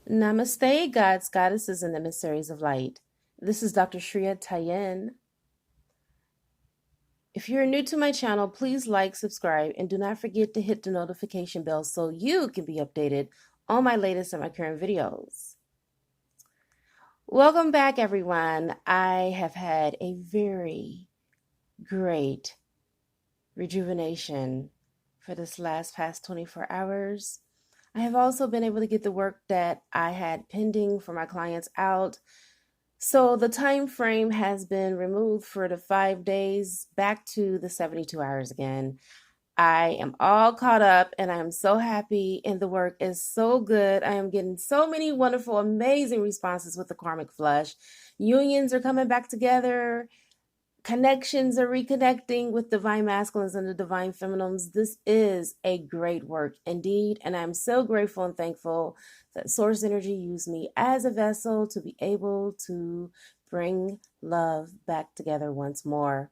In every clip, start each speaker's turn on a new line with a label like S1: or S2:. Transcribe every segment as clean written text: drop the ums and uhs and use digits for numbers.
S1: Namaste, gods, goddesses, and emissaries of light. This is Dr. Shreya Tayen. If you're new to my channel, please like, subscribe, and do not forget to hit the notification bell so you can be updated on my latest and my current videos. Welcome back, everyone. I have had a very great rejuvenation for this past 24 hours. I have also been able to get the work that I had pending for my clients out. So the time frame has been removed for the 5 days back to the 72 hours again. I am all caught up and I am so happy, and the work is so good. I am getting so many wonderful, amazing responses with the Karmic Flush. Unions are coming back together. Connections are reconnecting with divine masculines and the divine feminines. This is a great work indeed, and I'm so grateful and thankful that Source Energy used me as a vessel to be able to bring love back together once more.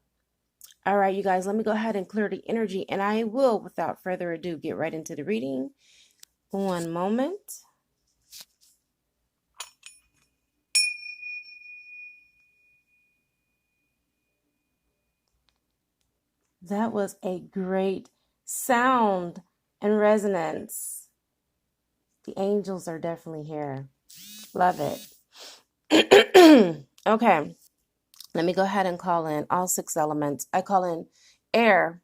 S1: All right, you guys, let me go ahead and clear the energy, and I will, without further ado, get right into the reading. One moment. That was a great sound and resonance. The angels are definitely here. Love it. Okay, let me go ahead and call in all 6 elements. I call in air,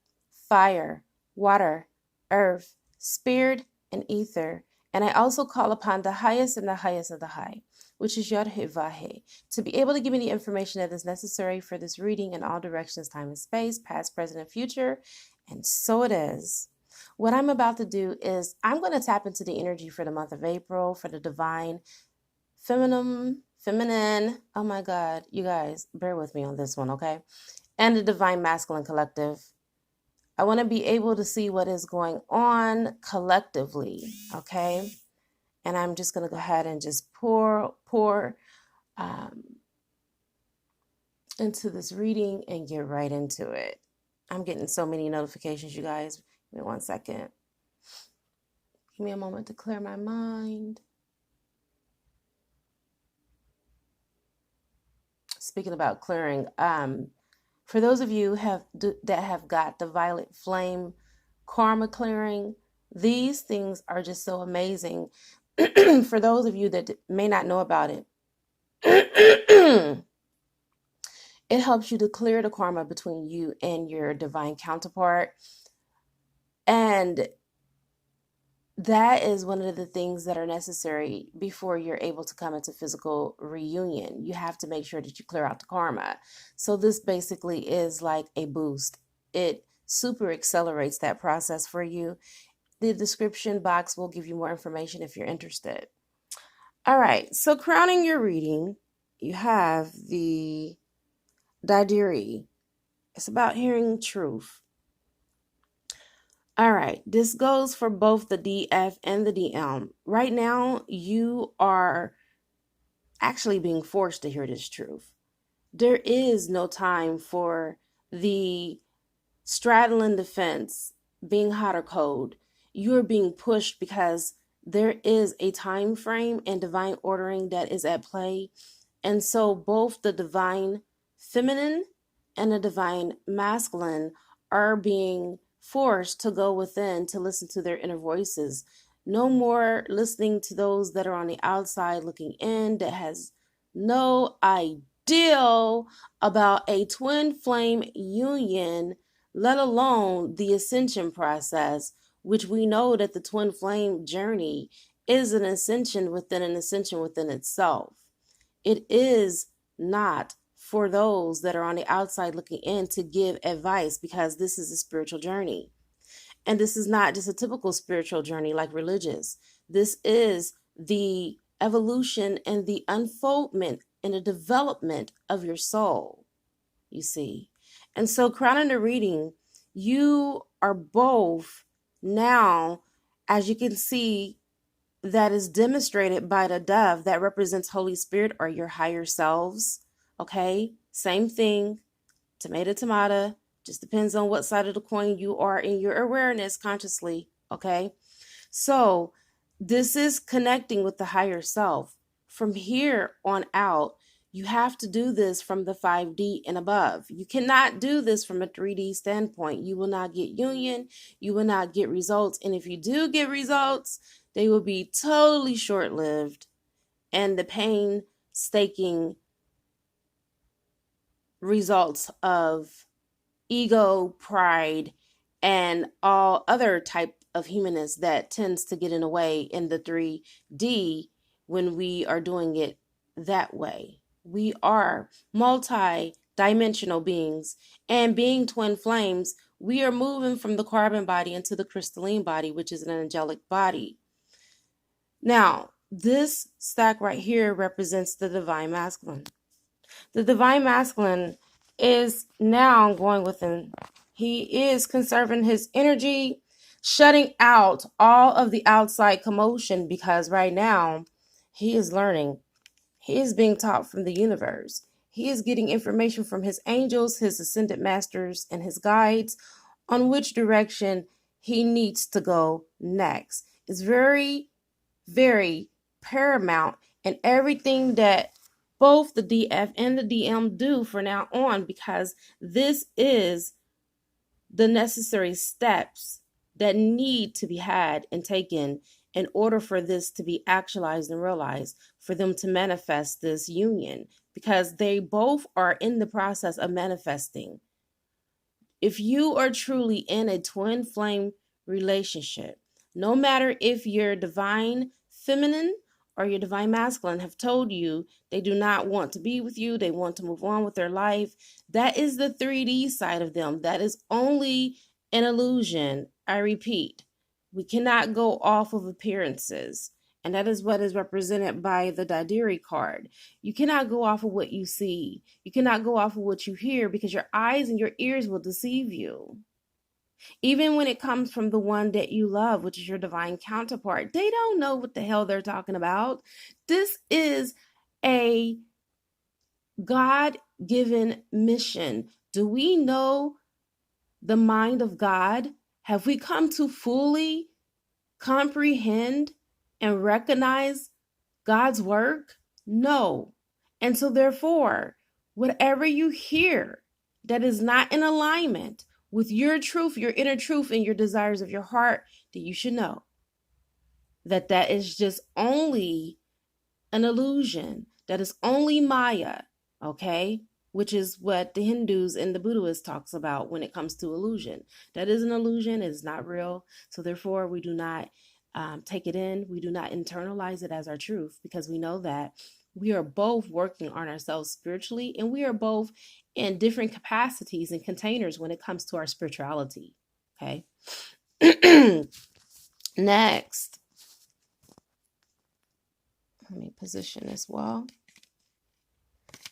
S1: fire, water, earth, spirit, and ether. And I also call upon the highest and the highest of the high, which is Yod-Heh-Vah-Heh, to be able to give me the information that is necessary for this reading in all directions, time and space, past, present, and future. And so it is. What I'm about to do is I'm going to tap into the energy for the month of April for the divine feminine. Oh my God, you guys, bear with me on this one, okay? And the divine masculine collective. I want to be able to see what is going on collectively, okay? And I'm just going to go ahead and just pour into this reading and get right into it. I'm getting so many notifications, you guys. Give me 1 second. Give me a moment to clear my mind. Speaking about clearing, for those of you that have got the violet flame karma clearing, these things are just so amazing. For those of you that may not know about it, it helps you to clear the karma between you and your divine counterpart. And that is one of the things that are necessary before you're able to come into physical reunion. You have to make sure that you clear out the karma. So this basically is like a boost. It super accelerates that process for you. The description box will give you more information if you're interested. All right, so crowning your reading, you have the Daidiri. It's about hearing truth. All right, this goes for both the DF and the DM. Right now, you are actually being forced to hear this truth. There is no time for the straddling the fence, being hot or cold. You're being pushed because there is a time frame and divine ordering that is at play. And so both the divine feminine and the divine masculine are being forced to go within to listen to their inner voices. No more listening to those that are on the outside looking in that has no idea about a twin flame union, let alone the ascension process, which we know that the twin flame journey is an ascension within itself. It is not for those that are on the outside looking in to give advice, because this is a spiritual journey. And this is not just a typical spiritual journey like religious. This is the evolution and the unfoldment and the development of your soul, you see. And so crowning the reading, you are both now, as you can see, that is demonstrated by the dove that represents Holy Spirit or your higher selves. Okay, same thing, tomato, just depends on what side of the coin you are in your awareness consciously. Okay, so This is connecting with the higher self. From here on out, you have to do this from the 5D and above. You cannot do this from a 3D standpoint. You will not get union. You will not get results. And if you do get results, they will be totally short lived. And the painstaking results of ego, pride, and all other type of humanness that tends to get in the way in the 3D when we are doing it that way. We are multi-dimensional beings, and being twin flames, we are moving from the carbon body into the crystalline body, which is an angelic body. Now, this stack right here represents the divine masculine. The divine masculine is now going within. He is conserving his energy, shutting out all of the outside commotion, because right now he is learning. He is being taught from the universe. He is getting information from his angels, his ascended masters, and his guides on which direction he needs to go next. It's very, very paramount in everything that both the DF and the DM do for now on, because this is the necessary steps that need to be had and taken in order for this to be actualized and realized, for them to manifest this union, because they both are in the process of manifesting. If you are truly in a twin flame relationship, no matter if your divine feminine or your divine masculine have told you they do not want to be with you, they want to move on with their life, that is the 3D side of them. That is only an illusion. I repeat, we cannot go off of appearances. And that is what is represented by the Dadiri card. You cannot go off of what you see. You cannot go off of what you hear, because your eyes and your ears will deceive you. Even when it comes from the one that you love, which is your divine counterpart, they don't know what the hell they're talking about. This is a God-given mission. Do we know the mind of God? Have we come to fully comprehend and recognize God's work? No. And so therefore, whatever you hear that is not in alignment with your truth, your inner truth, and your desires of your heart, that you should know that that is just only an illusion. That is only Maya, okay? Which is what the Hindus and the Buddhists talks about when it comes to illusion. That is an illusion. It is not real. So therefore, we do not take it in. We do not internalize it as our truth, because we know that we are both working on ourselves spiritually, and we are both in different capacities and containers when it comes to our spirituality. Okay. Next, let me position as well.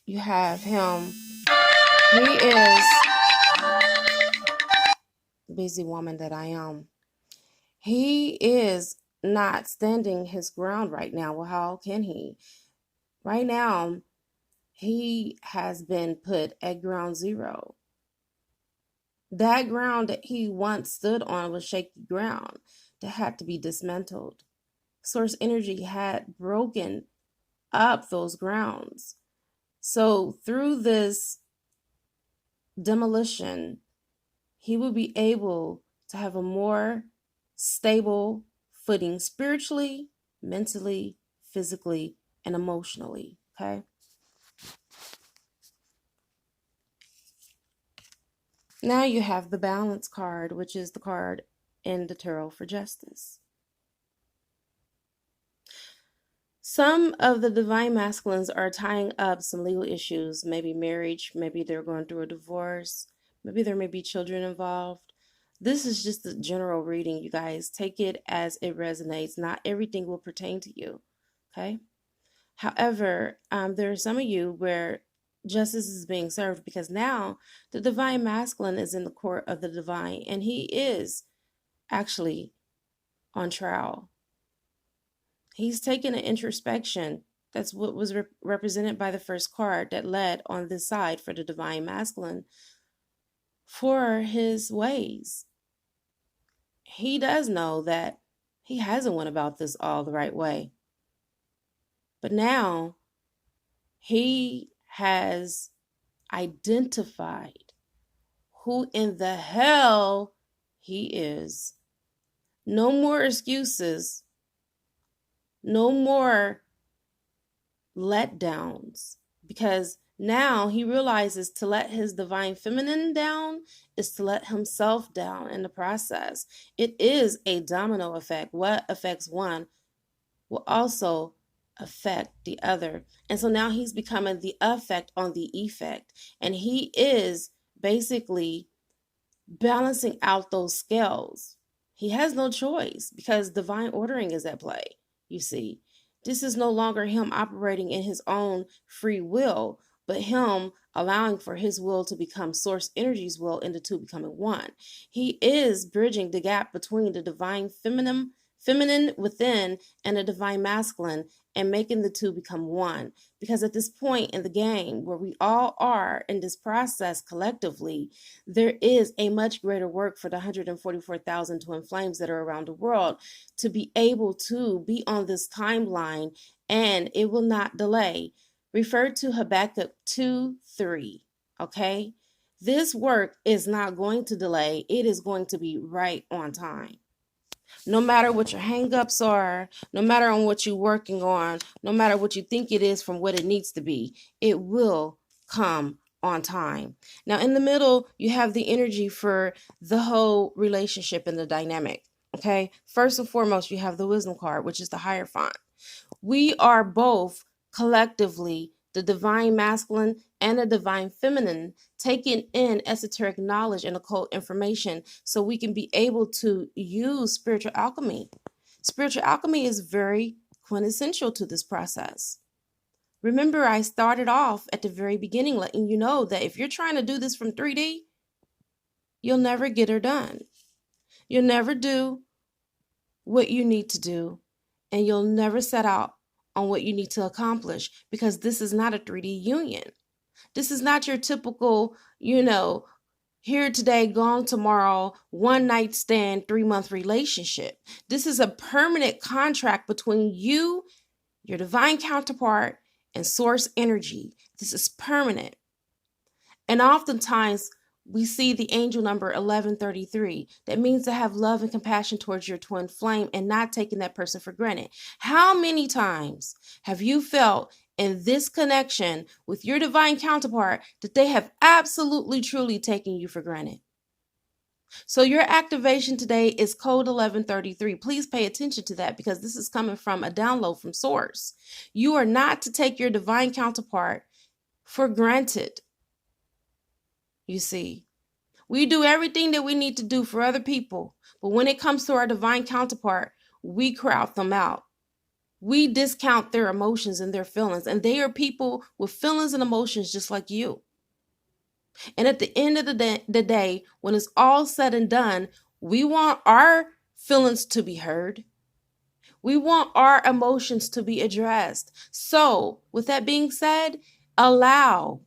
S1: You have him. He is the busy woman that I am. He is not standing his ground right now. Well, how can he? Right now, he has been put at ground zero. That ground that he once stood on was shaky ground that had to be dismantled. Source energy had broken up those grounds. So through this demolition, he will be able to have a more stable footing spiritually, mentally, physically, and emotionally. Okay. Now you have the balance card, which is the card in the tarot for justice. Some of the divine masculines are tying up some legal issues, maybe marriage, maybe they're going through a divorce, maybe there may be children involved. This is just a general reading, you guys. Take it as it resonates. Not everything will pertain to you, okay? However, there are some of you where justice is being served, because now the divine masculine is in the court of the divine, and he is actually on trial. He's taken an introspection. That's what was represented by the first card that led on this side for the divine masculine, for his ways. He does know that he hasn't went about this all the right way. But now he has identified who in the hell he is. No more excuses. No more letdowns. Because now he realizes to let his divine feminine down is to let himself down in the process. It is a domino effect. What affects one will also affect the other. And so now he's becoming the effect on the effect. And he is basically balancing out those scales. He has no choice because divine ordering is at play, you see. This is no longer him operating in his own free will, but him allowing for his will to become source energy's will and the two becoming one. He is bridging the gap between the divine feminine within and the divine masculine and making the two become one. Because at this point in the game where we all are in this process collectively, there is a much greater work for the 144,000 twin flames that are around the world to be able to be on this timeline, and it will not delay. Refer to Habakkuk 2:3, okay? This work is not going to delay. It is going to be right on time. No matter what your hangups are, no matter on what you're working on, no matter what you think it is from what it needs to be, it will come on time. Now, in the middle, you have the energy for the whole relationship and the dynamic. Okay. First and foremost, you have the wisdom card, which is the Hierophant. We are both collectively the divine masculine and the divine feminine, taking in esoteric knowledge and occult information so we can be able to use spiritual alchemy. Spiritual alchemy is very quintessential to this process. Remember, I started off at the very beginning letting you know that if you're trying to do this from 3D, you'll never get her done. You'll never do what you need to do, and you'll never set out on what you need to accomplish, because this is not a 3D union. This is not your typical, here today, gone tomorrow, one night stand, 3-month relationship. This is a permanent contract between you, your divine counterpart, and source energy. This is permanent. And oftentimes we see the angel number 1133. That means to have love and compassion towards your twin flame and not taking that person for granted. How many times have you felt in this connection with your divine counterpart that they have absolutely, truly taken you for granted? So your activation today is code 1133. Please pay attention to that, because this is coming from a download from source. You are not to take your divine counterpart for granted. You see, we do everything that we need to do for other people, but when it comes to our divine counterpart, we crowd them out. We discount their emotions and their feelings, and they are people with feelings and emotions just like you. And at the end of the day, when it's all said and done, we want our feelings to be heard. We want our emotions to be addressed. So, with that being said, allow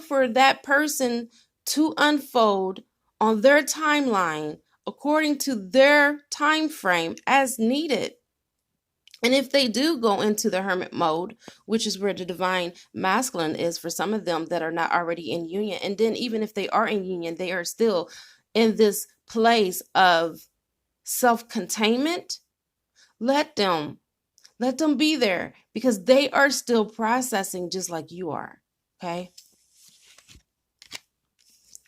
S1: for that person to unfold on their timeline according to their time frame as needed. And if they do go into the hermit mode, which is where the divine masculine is for some of them that are not already in union, and then even if they are in union, they are still in this place of self-containment, let them be there, because they are still processing just like you are. Okay?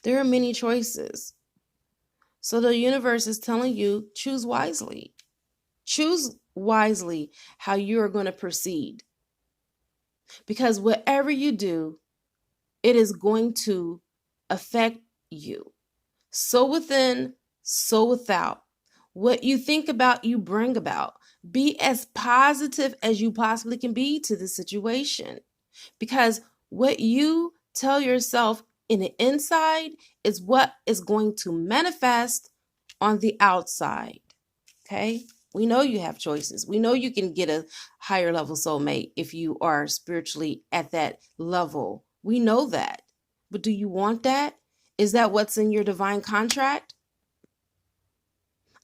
S1: There are many choices. So the universe is telling you, choose wisely. Choose wisely how you are going to proceed. Because whatever you do, it is going to affect you. So within, so without. What you think about, you bring about. Be as positive as you possibly can be to the situation. Because what you tell yourself in the inside is what is going to manifest on the outside. Okay? We know you have choices. We know you can get a higher level soulmate if you are spiritually at that level. We know that. But do you want that? Is that what's in your divine contract?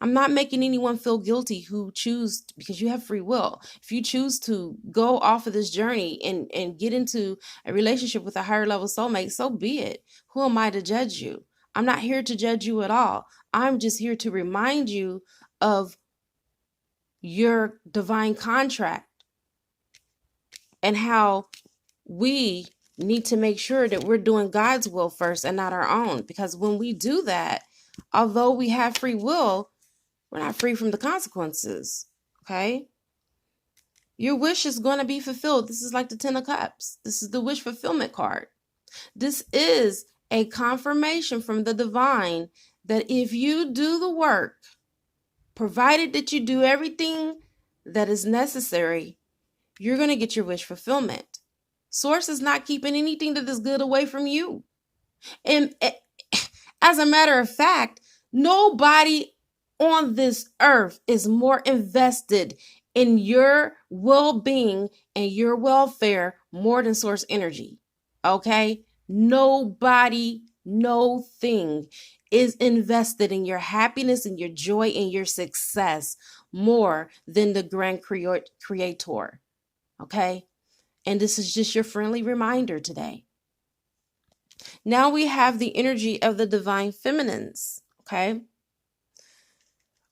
S1: I'm not making anyone feel guilty who choose, because you have free will. If you choose to go off of this journey and get into a relationship with a higher level soulmate, so be it. Who am I to judge you? I'm not here to judge you at all. I'm just here to remind you of your divine contract and how we need to make sure that we're doing God's will first and not our own. Because when we do that, although we have free will, we're not free from the consequences. Okay? Your wish is going to be fulfilled. This is like the 10 of Cups. This is the wish fulfillment card. This is a confirmation from the divine that if you do the work, provided that you do everything that is necessary, you're going to get your wish fulfillment. Source is not keeping anything that is good away from you. And as a matter of fact, nobody on this earth is more invested in your well-being and your welfare more than Source Energy. Okay? Nobody, no thing is invested in your happiness and your joy and your success more than the Grand Creator. Okay? And this is just your friendly reminder today. Now we have the energy of the divine feminines. Okay?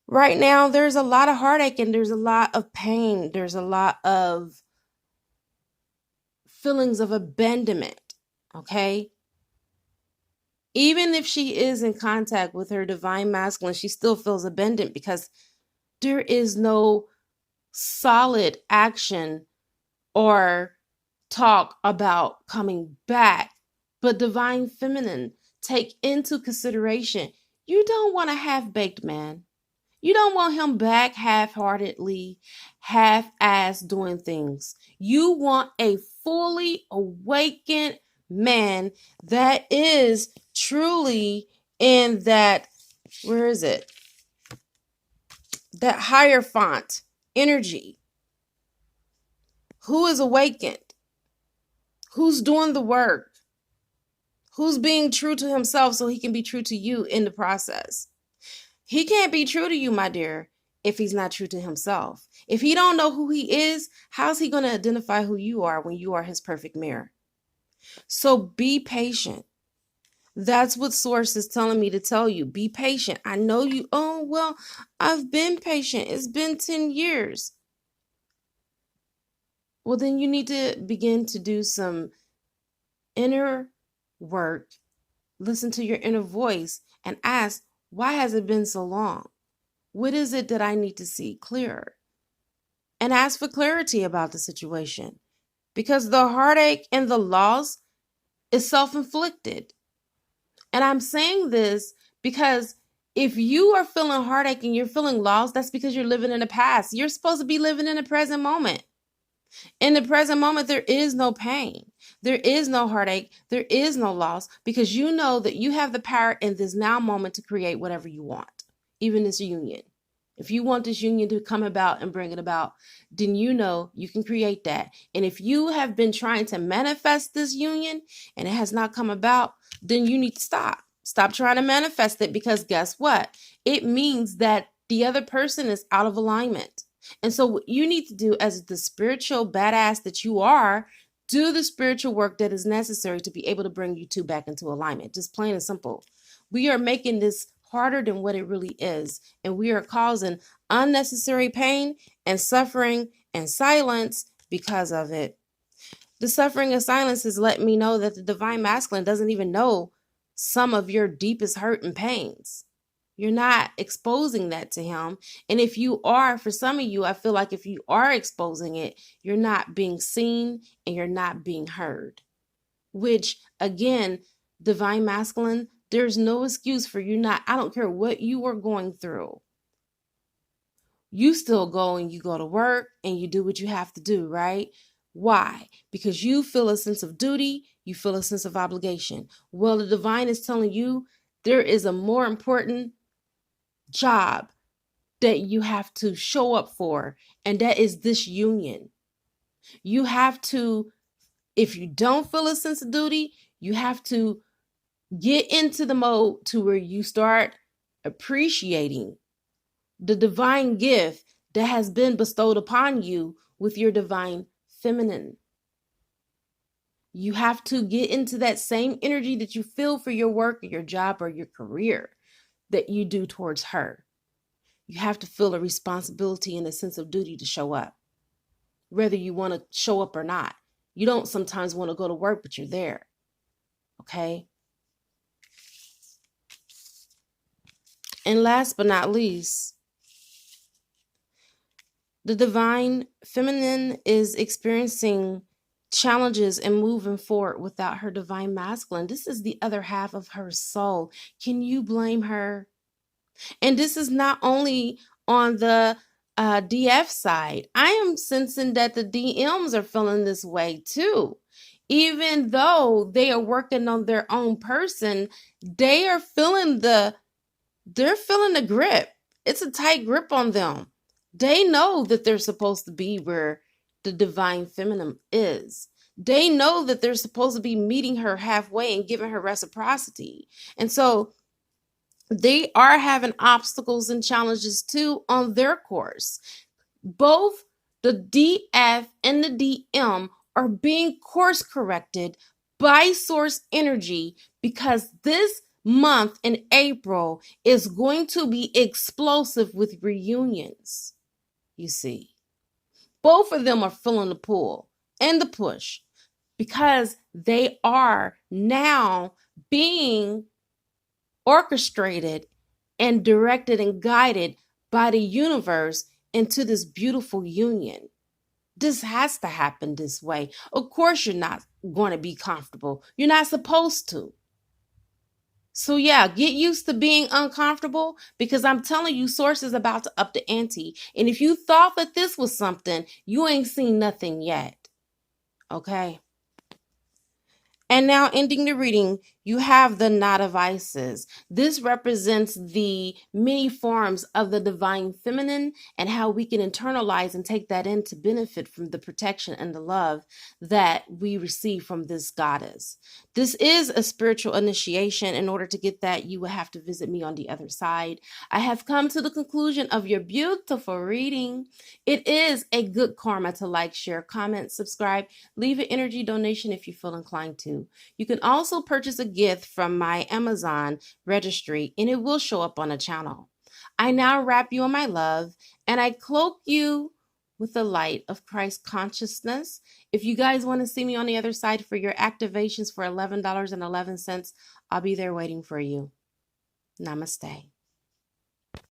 S1: Right now, there's a lot of heartache and there's a lot of pain. There's a lot of feelings of abandonment. Okay? Even if she is in contact with her divine masculine, she still feels abandoned because there is no solid action or talk about coming back. But divine feminine, take into consideration, you don't want a half-baked man. You don't want him back half-heartedly, half-assed doing things. You want a fully awakened man that is truly in that, where is it? That higher font energy. Who is awakened? Who's doing the work? Who's being true to himself so he can be true to you in the process? He can't be true to you, my dear, if he's not true to himself. If he don't know who he is, how's he going to identify who you are when you are his perfect mirror? So be patient. That's what Source is telling me to tell you. Be patient. I know you, oh, well, I've been patient. It's been 10 years. Well, then you need to begin to do some inner work. Listen to your inner voice and ask, why has it been so long? What is it that I need to see clearer? And ask for clarity about the situation. Because the heartache and the loss is self-inflicted. And I'm saying this because if you are feeling heartache and you're feeling lost, that's because you're living in the past. You're supposed to be living in the present moment. In the present moment, there is no pain. There is no heartache. There is no loss because you know that you have the power in this now moment to create whatever you want, even this union. If you want this union to come about and bring it about, then you know you can create that. And if you have been trying to manifest this union and it has not come about, then you need to stop. Stop trying to manifest it because guess what? It means that the other person is out of alignment. And so what you need to do as the spiritual badass that you are, do the spiritual work that is necessary to be able to bring you two back into alignment. Just plain and simple. We are making this harder than what it really is. And we are causing unnecessary pain and suffering and silence because of it. The suffering and silence has let me know that the divine masculine doesn't even know some of your deepest hurt and pains. You're not exposing that to him. And if you are, for some of you, I feel like if you are exposing it, you're not being seen and you're not being heard. Which, again, divine masculine, there's no excuse for you not. I don't care what you are going through. You still go and you go to work and you do what you have to do, right? Why? Because you feel a sense of duty. You feel a sense of obligation. Well, the divine is telling you there is a more important job that you have to show up for, and that is this union. You have to, if you don't feel a sense of duty, you have to get into the mode to where you start appreciating the divine gift that has been bestowed upon you with your divine feminine. You have to get into that same energy that you feel for your work or your job or your career that you do towards her. You have to feel a responsibility and a sense of duty to show up, whether you want to show up or not. You don't sometimes want to go to work, but you're there. Okay? And last but not least, the divine feminine is experiencing challenges and moving forward without her divine masculine. This is the other half of her soul. Can you blame her? And this is not only on the DF side. I am sensing that the DMs are feeling this way too. Even though they are working on their own person, they're feeling the grip. It's a tight grip on them. They know that they're supposed to be where the divine feminine is. They know that they're supposed to be meeting her halfway and giving her reciprocity. And so they are having obstacles and challenges too on their course. Both the DF and the DM are being course corrected by source energy because this month in April is going to be explosive with reunions. You see, both of them are feeling the pull and the push because they are now being orchestrated and directed and guided by the universe into this beautiful union. This has to happen this way. Of course, you're not going to be comfortable. You're not supposed to. So yeah, get used to being uncomfortable because I'm telling you, Source is about to up the ante. And if you thought that this was something, you ain't seen nothing yet. Okay? And now ending the reading, you have the Knot of Isis. This represents the many forms of the divine feminine and how we can internalize and take that in to benefit from the protection and the love that we receive from this goddess. This is a spiritual initiation. In order to get that, you will have to visit me on the other side. I have come to the conclusion of your beautiful reading. It is a good karma to like, share, comment, subscribe, leave an energy donation if you feel inclined to. You can also purchase a gift from my Amazon registry and it will show up on the channel. I now wrap you in my love and I cloak you with the light of Christ consciousness. If you guys want to see me on the other side for your activations for $11.11, I'll be there waiting for you. Namaste.